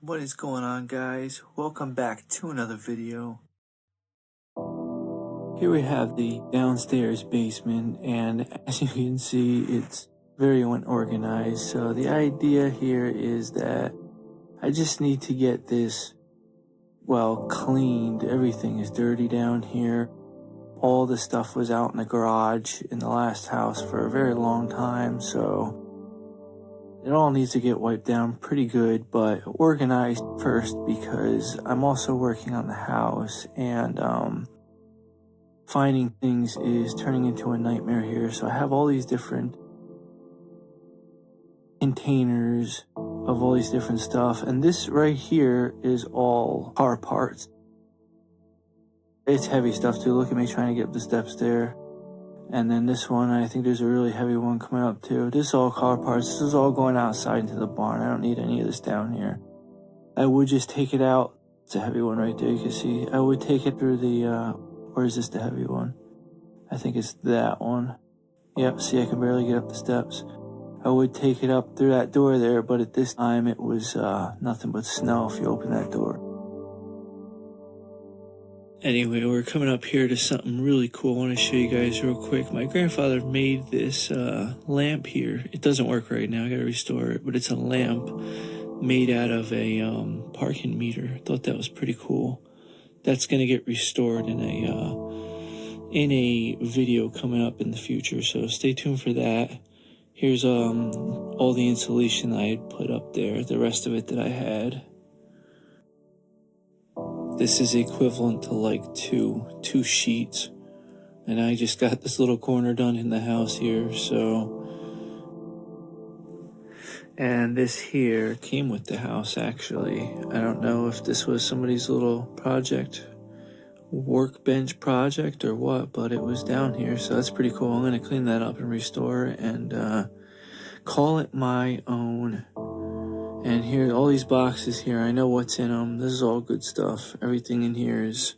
What is going on, guys? Welcome back to another video. Here we have the downstairs basement, and as you can see, it's very unorganized. So the idea here is that I just need to get this, well, cleaned. Everything is dirty down here. All the stuff was out in the garage in the last house for a very long time, so it all needs to get wiped down pretty good, but organized first because I'm also working on the house, and finding things is turning into a nightmare here. So I have all these different containers of all these different stuff, and this right here is all car parts. It's heavy stuff too. Look at me trying to get up the steps there. And then this one, I think there's a really heavy one coming up too. This is all car parts. This is all going outside into the barn. I don't need any of this down here. I would just take it out. It's a heavy one right there, you can see. I would take it through the, where is this, the heavy one? I think it's that one. Yep, see, I can barely get up the steps. I would take it up through that door there, but at this time it was nothing but snow if you open that door. Anyway, we're coming up here to something really cool. I want to show you guys real quick. My grandfather made this lamp here. It doesn't work right now. I got to restore it, but it's a lamp made out of a parking meter. I thought that was pretty cool. That's going to get restored in a video coming up in the future, so stay tuned for that. Here's all the insulation I had put up there, the rest of it that I had. This is equivalent to like two sheets, and I just got this little corner done in the house here. So, and this here came with the house, actually. I don't know if this was somebody's little project, workbench project or what, but it was down here, so that's pretty cool. I'm gonna clean that up and restore it and call it my own. And here, all these boxes here, I know what's in them. This is all good stuff. Everything in here is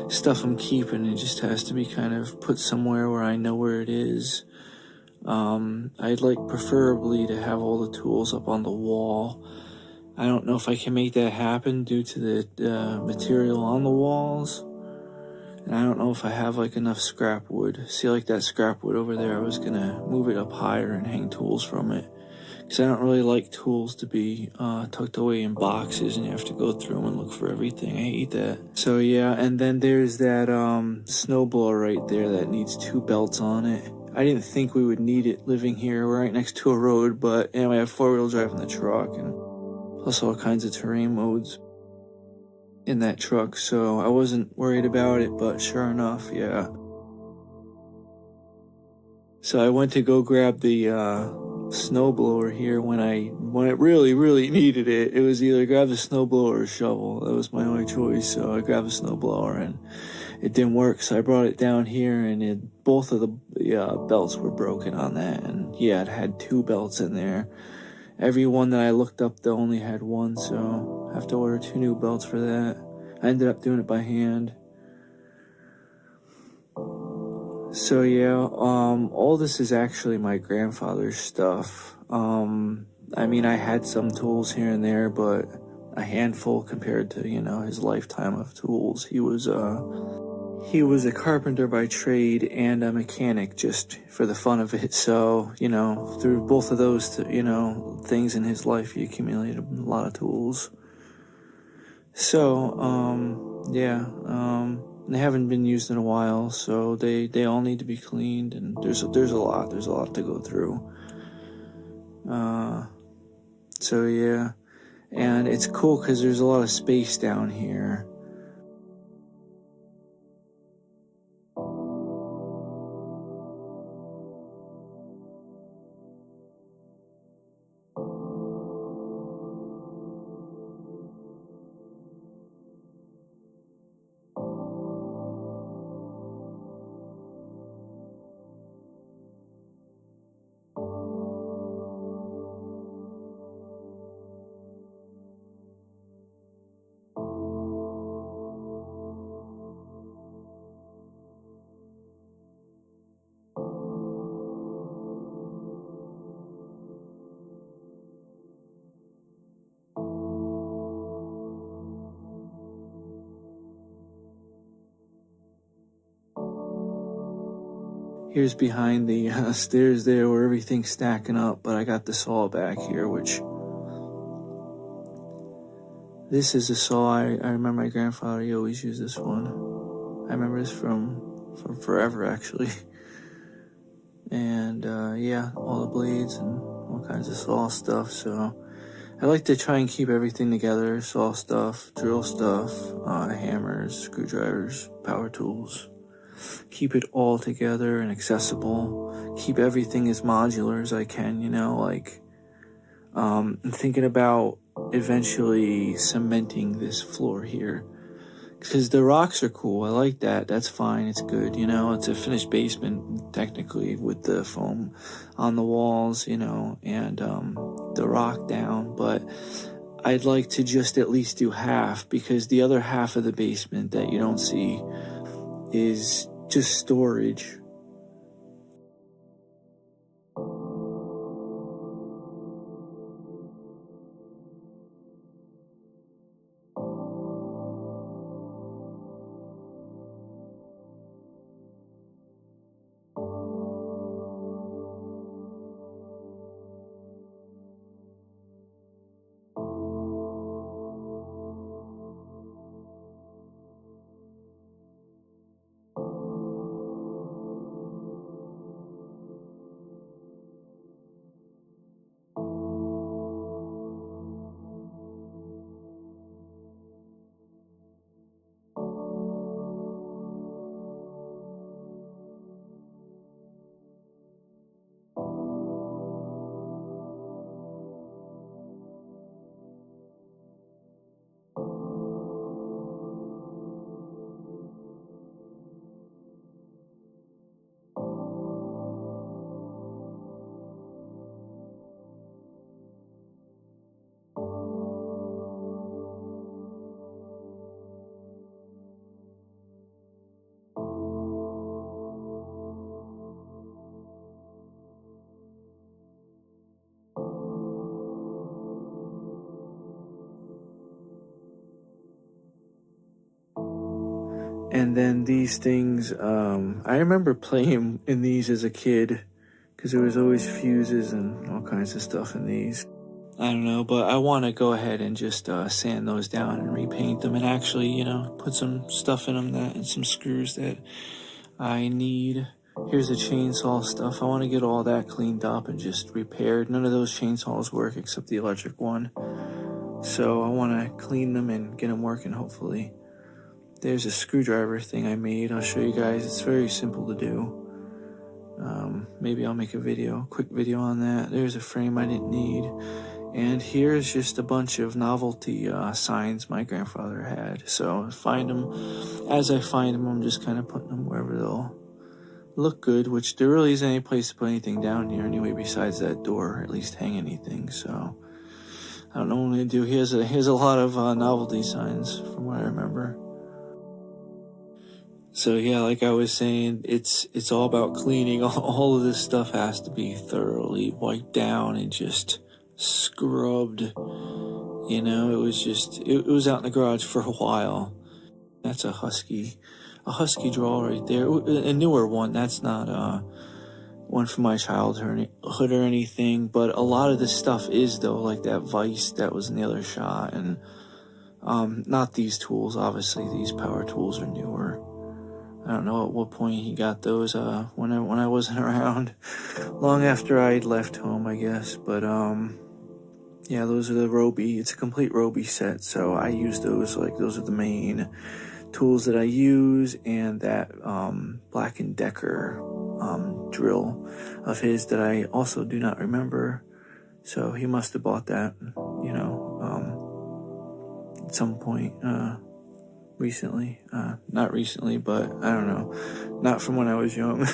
stuff I'm keeping. It just has to be kind of put somewhere where I know where it is. I'd like preferably to have all the tools up on the wall. I don't know if I can make that happen due to the material on the walls. And I don't know if I have like enough scrap wood. See, like that scrap wood over there, I was gonna move it up higher and hang tools from it. Because I don't really like tools to be tucked away in boxes and you have to go through them and look for everything. I hate that. So yeah, and then there's that snowblower right there that needs 2 belts on it. I didn't think we would need it living here. We're right next to a road, but anyway, I have 4-wheel drive in the truck and plus all kinds of terrain modes in that truck, so I wasn't worried about it, but sure enough, yeah. So I went to go grab the snowblower here when it really needed it. It was either grab the snowblower or a shovel. That was my only choice, so I grabbed a snowblower and it didn't work, so I brought it down here and both of the belts were broken on that, and yeah, it had 2 belts in there. Every one that I looked up, they only had 1, so I have to order 2 new belts for that. I ended up doing it by hand. So yeah, all this is actually my grandfather's stuff. I mean, I had some tools here and there, but a handful compared to, his lifetime of tools. He was a carpenter by trade and a mechanic just for the fun of it. So, through both of those, things in his life, he accumulated a lot of tools. So, yeah, they haven't been used in a while, so they all need to be cleaned, and there's a lot to go through. So yeah, and it's cool because there's a lot of space down here. Here's behind the stairs there where everything's stacking up, but I got the saw back here, which this is a saw I remember my grandfather, he always used this one. I remember this from forever, actually. And yeah, all the blades and all kinds of saw stuff. So I like to try and keep everything together: saw stuff, drill stuff, hammers, screwdrivers, power tools. Keep it all together and accessible. Keep everything as modular as I can, you know, like I'm thinking about eventually cementing this floor here. Because the rocks are cool. I like that. That's fine. It's good. You know, it's a finished basement, technically, with the foam on the walls, you know, and the rock down. But I'd like to just at least do half, because the other half of the basement that you don't see is just storage. And then these things, I remember playing in these as a kid, because there was always fuses and all kinds of stuff in these. I don't know, but I want to go ahead and just sand those down and repaint them, and actually, you know, put some stuff in them and some screws that I need. Here's the chainsaw stuff. I want to get all that cleaned up and just repaired. None of those chainsaws work except the electric one. So I want to clean them and get them working, hopefully. There's a screwdriver thing I made. I'll show you guys. It's very simple to do. Maybe I'll make a quick video on that. There's a frame I didn't need. And here's just a bunch of novelty signs my grandfather had. So find them. As I find them, I'm just kind of putting them wherever they'll look good, which there really isn't any place to put anything down here anyway besides that door, or at least hang anything. So I don't know what I'm going to do. Here's a lot of novelty signs from what I remember. So yeah, like I was saying, it's all about cleaning. All of this stuff has to be thoroughly wiped down and just scrubbed. You know, it was out in the garage for a while. That's a husky draw right there. A newer one. That's not one from my childhood or anything. But a lot of this stuff is, though, like that vise that was in the other shot, and not these tools. Obviously, these power tools are newer. I don't know at what point he got those when I wasn't around, long after I'd left home, I guess. But yeah, those are the Roby. It's a complete Roby set, so I use those. Like, those are the main tools that I use, and that Black & Decker drill of his that I also do not remember. So he must have bought that, you know, at some point. Recently, not recently, but I don't know, not from when I was young.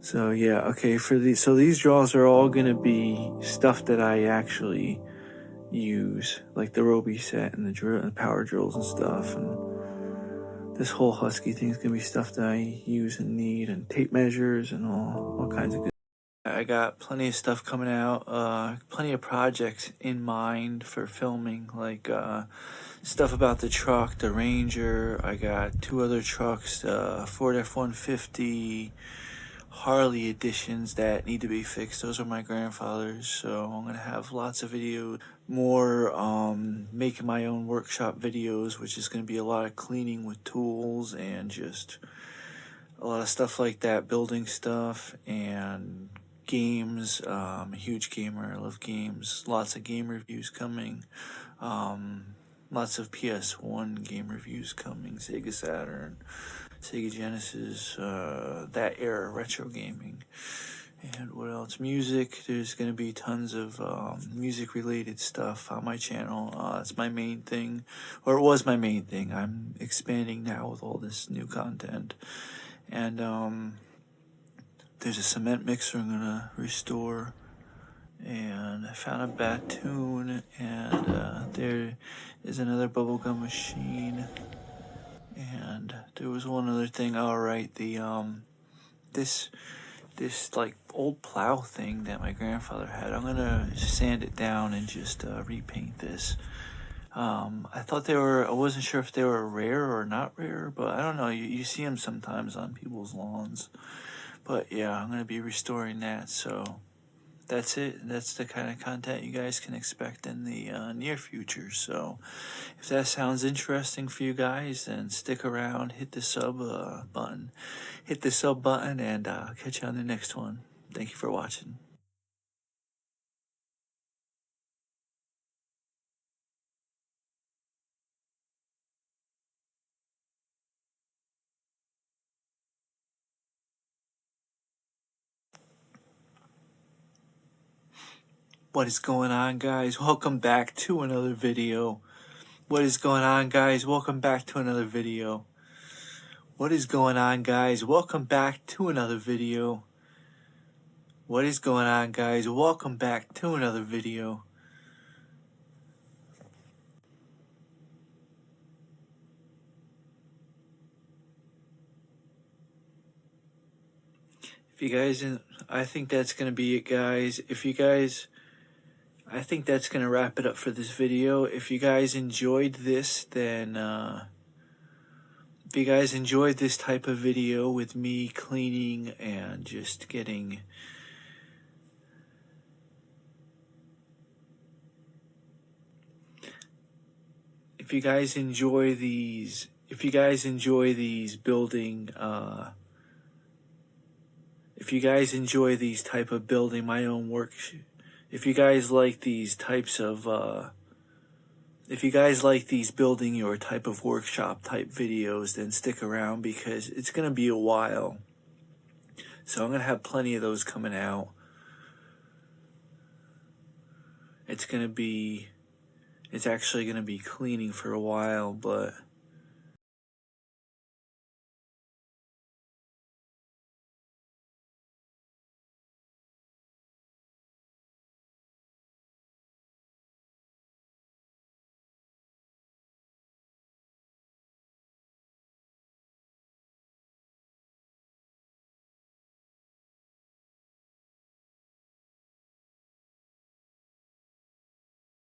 So yeah, okay, so these draws are all gonna be stuff that I actually use, like the Roby set and the drill and power drills and stuff, and this whole husky thing is gonna be stuff that I use and need, and tape measures and all kinds of good. I got plenty of stuff coming out, plenty of projects in mind for filming, like stuff about the truck, the Ranger. I got 2 other trucks, Ford F-150, Harley editions that need to be fixed. Those are my grandfather's, so I'm gonna have lots of videos, more making my own workshop videos, which is gonna be a lot of cleaning with tools and just a lot of stuff like that, building stuff and games. I'm a huge gamer. I love games. Lots of game reviews coming. Lots of PS1 game reviews coming. Sega Saturn, Sega Genesis, that era, retro gaming. And what else? Music. There's going to be tons of music related stuff on my channel. It's my main thing, or it was my main thing. I'm expanding now with all this new content. And there's a cement mixer I'm gonna restore, and I found a Batoon, and there is another bubblegum machine, and there was one other thing. All right, the this like old plow thing that my grandfather had. I'm gonna sand it down and just repaint this. I thought they were, I wasn't sure if they were rare or not rare, but I don't know. You see them sometimes on people's lawns. But yeah, I'm going to be restoring that. So that's it. That's the kind of content you guys can expect in the near future. So if that sounds interesting for you guys, then stick around, hit the sub button. Hit the sub button, and catch you on the next one. Thank you for watching. What is going on, guys? Welcome back to another video. What is going on, guys? Welcome back to another video. What is going on, guys? Welcome back to another video. What is going on, guys? Welcome back to another video. If you guys, I think that's going to be it, guys. If you guys, I think that's going to wrap it up for this video. If you guys enjoyed this, then, if you guys enjoyed this type of video with me cleaning and just getting, if you guys enjoy these, building, if you guys enjoy these type of building my own work, if you guys like these types of, if you guys like these building your type of workshop type videos, then stick around because it's going to be a while. So I'm going to have plenty of those coming out. It's actually going to be cleaning for a while, but